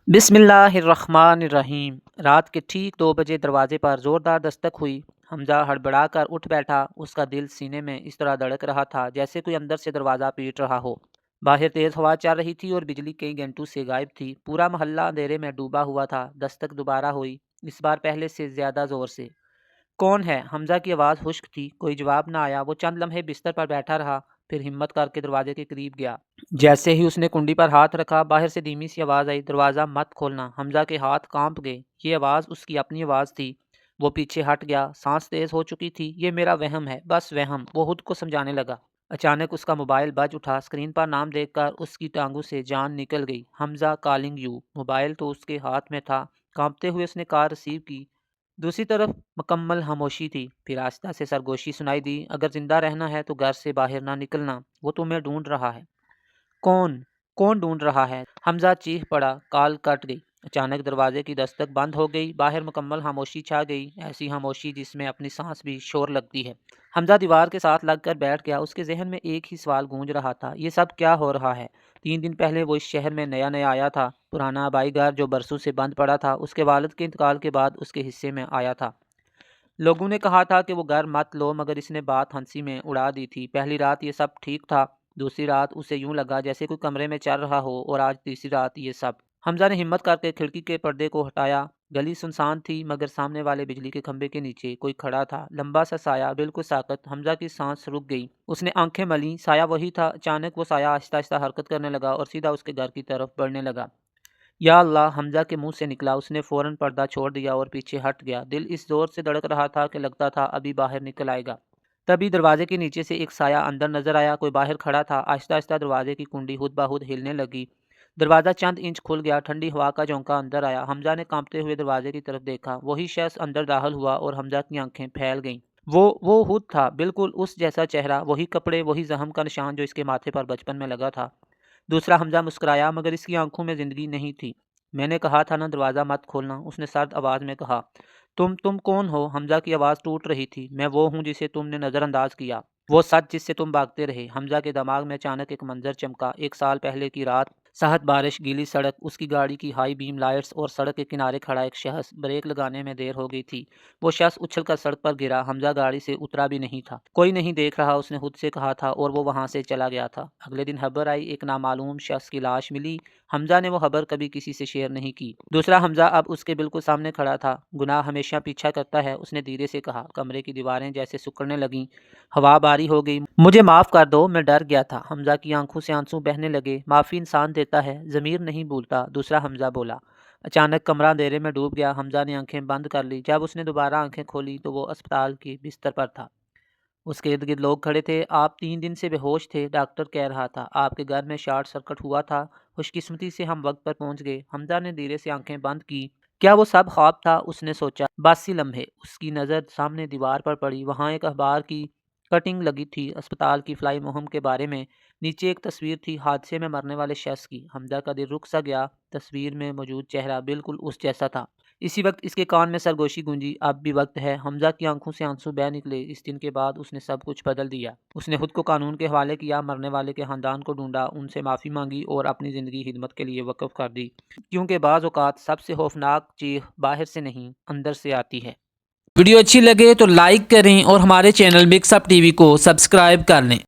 बिस्मिल्लाहिर्रहमानिर्रहीम। रात के ठीक 2 बजे दरवाजे पर ज़ोरदार दस्तक हुई। हमजा हड़बड़ा कर उठ बैठा। उसका दिल सीने में इस तरह धड़क रहा था जैसे कोई अंदर से दरवाज़ा पीट रहा हो। बाहर तेज़ हवा चल रही थी और बिजली कई घंटों से गायब थी। पूरा मोहल्ला अंधेरे में डूबा हुआ था। दस्तक दोबारा हुई, इस बार पहले से ज़्यादा ज़ोर से। कौन है? हमजा की आवाज़ खुश्क थी। कोई जवाब ना आया। वो चंद लम्हे बिस्तर पर बैठा रहा, फिर हिम्मत करके दरवाजे के करीब गया। जैसे ही उसने कुंडी पर हाथ रखा, बाहर से धीमी सी आवाज़ आई, दरवाज़ा मत खोलना। हमजा के हाथ कांप गए। ये आवाज़ उसकी अपनी आवाज़ थी। वो पीछे हट गया। सांस तेज़ हो चुकी थी। ये मेरा वहम है, बस वहम, वो खुद को समझाने लगा। अचानक उसका मोबाइल बज उठा। स्क्रीन पर नाम देखकर उसकी टांगों से जान निकल गई। Hamza calling you. मोबाइल तो उसके हाथ में था। कांपते हुए उसने कॉल रिसीव की। दूसरी तरफ मुकम्मल खामोशी थी। फिर आहिस्ता से सरगोशी सुनाई दी, अगर जिंदा रहना है तो घर से बाहर ना निकलना, वो तुम्हें ढूंढ रहा है। कौन? कौन ढूंढ रहा है? हमजा चीख पड़ा। कॉल कट गई। अचानक दरवाजे की दस्तक बंद हो गई। बाहर मुकम्मल खामोशी छा गई, ऐसी खामोशी जिसमें अपनी सांस भी शोर लगती है। हमजा दीवार के साथ लगकर बैठ गया। उसके जहन में एक ही सवाल गूंज रहा था, ये सब क्या हो रहा है? 3 दिन पहले वो इस शहर में नया नया आया था। पुराना आबाई घर जो बरसों से बंद पड़ा था, उसके वालिद के इंतकाल के बाद उसके हिस्से में आया था। लोगों ने कहा था कि वो घर मत लो, मगर इसने बात हंसी में उड़ा दी थी। पहली रात ये सब ठीक था। दूसरी रात उसे यूं लगा जैसे कोई कमरे में चल रहा हो, और आज तीसरी रात ये सब। हमजा ने हिम्मत करके खिड़की के पर्दे को हटाया। गली सुनसान थी, मगर सामने वाले बिजली के खंभे के नीचे कोई खड़ा था। लंबा सा साया, बिल्कुल साकत। हमजा की सांस रुक गई। उसने आंखें मली। साया वही था। अचानक वो साया आहिस्ता आहिस्ता हरकत करने लगा और सीधा उसके घर की तरफ बढ़ने लगा। या अल्लाह! हमजा के मुंह से निकला। उसने फौरन पर्दा छोड़ दिया और पीछे हट गया। दिल इस जोर से धड़क रहा था कि लगता था अभी बाहर निकल आएगा। तभी दरवाजे के नीचे से एक साया अंदर नजर आया। कोई बाहर खड़ा था। आहिस्ता आहिस्ता दरवाजे की कुंडी खुद ब खुद हिलने लगी। दरवाज़ा चंद इंच खुल गया। ठंडी हवा का झोंका अंदर आया। हमजा ने कांपते हुए दरवाजे की तरफ देखा। वही शख्स अंदर दाखिल हुआ और हमजा की आंखें फैल गईं। वो खुद था, बिल्कुल उस जैसा चेहरा, वही कपड़े, वही जख्म का निशान जो इसके माथे पर बचपन में लगा था। दूसरा हमजा मुस्कुराया, मगर इसकी आंखों में जिंदगी नहीं थी। मैंने कहा था ना दरवाज़ा मत खोलना, उसने सर्द आवाज़ में कहा। तुम कौन हो? हमजा की आवाज़ टूट रही थी। मैं वो हूँ जिसे तुमने नज़रअंदाज किया, वो सच जिससे तुम भागते रहे। हमजा के दिमाग में अचानक एक मंजर चमका। 1 साल पहले की रात, सहत बारिश, गीली सड़क, उसकी गाड़ी की हाई बीम लाइट्स और सड़क के किनारे खड़ा एक शख्स। ब्रेक लगाने में देर हो गई थी। वो शख्स उछलकर सड़क पर गिरा। हमजा गाड़ी से उतरा भी नहीं था। कोई नहीं देख रहा, उसने खुद से कहा था, और वो वहां से चला गया था। अगले दिन खबर आई, एक नामालूम शख्स की लाश मिली। हमजा ने वो खबर कभी किसी से शेयर नहीं की। दूसरा हमजा अब उसके बिल्कुल सामने खड़ा था। गुनाह हमेशा पीछा करता है, उसने धीरे से कहा। कमरे की दीवारें जैसे सिकुड़ने लगीं। हवा बारी हो गई। मुझे माफ़ कर दो, मैं डर गया था। हमजा की आंखों से आंसू बहने लगे। माफ़ी इंसान देता है, ज़मीर नहीं भूलता, दूसरा हमजा बोला। अचानक कमरा अंधेरे में डूब गया। हमजा ने आंखें बंद कर ली। जब उसने दोबारा आंखें खोली तो वो अस्पताल के बिस्तर पर था। उसके इर्द गिर्द लोग खड़े थे। आप 3 दिन से बेहोश थे, डॉक्टर कह रहा था। आपके घर में शॉर्ट सर्किट हुआ था। खुशकिस्मती से हम वक्त पर पहुंच गए। हमजा ने धीरे से आंखें बंद की। क्या वो सब ख्वाब था? उसने सोचा। बासी लम्हे। उसकी नज़र सामने दीवार पर पड़ी। वहाँ एक अखबार की कटिंग लगी थी, अस्पताल की फ्लाई मुहिम के बारे में। नीचे एक तस्वीर थी, हादसे में मरने वाले शख्स की। हमजा का दिल रुक सा गया। तस्वीर में मौजूद चेहरा बिल्कुल उस जैसा था। इसी वक्त इसके कान में सरगोशी गूंजी। अब भी वक्त है। हमजा की आंखों से आंसू बह निकले। इस दिन के बाद उसने सब कुछ बदल दिया। उसने खुद को कानून के हवाले किया, मरने वाले के खानदान को ढूंढा, उनसे माफ़ी मांगी और अपनी ज़िंदगी खिदमत के लिए वक्फ कर दी। क्योंकि बाज़ औक़ात सबसे खौफनाक चीख बाहर से नहीं, अंदर से आती है। वीडियो अच्छी लगे तो लाइक करें और हमारे चैनल मिक्स अप टीवी को सब्सक्राइब कर लें।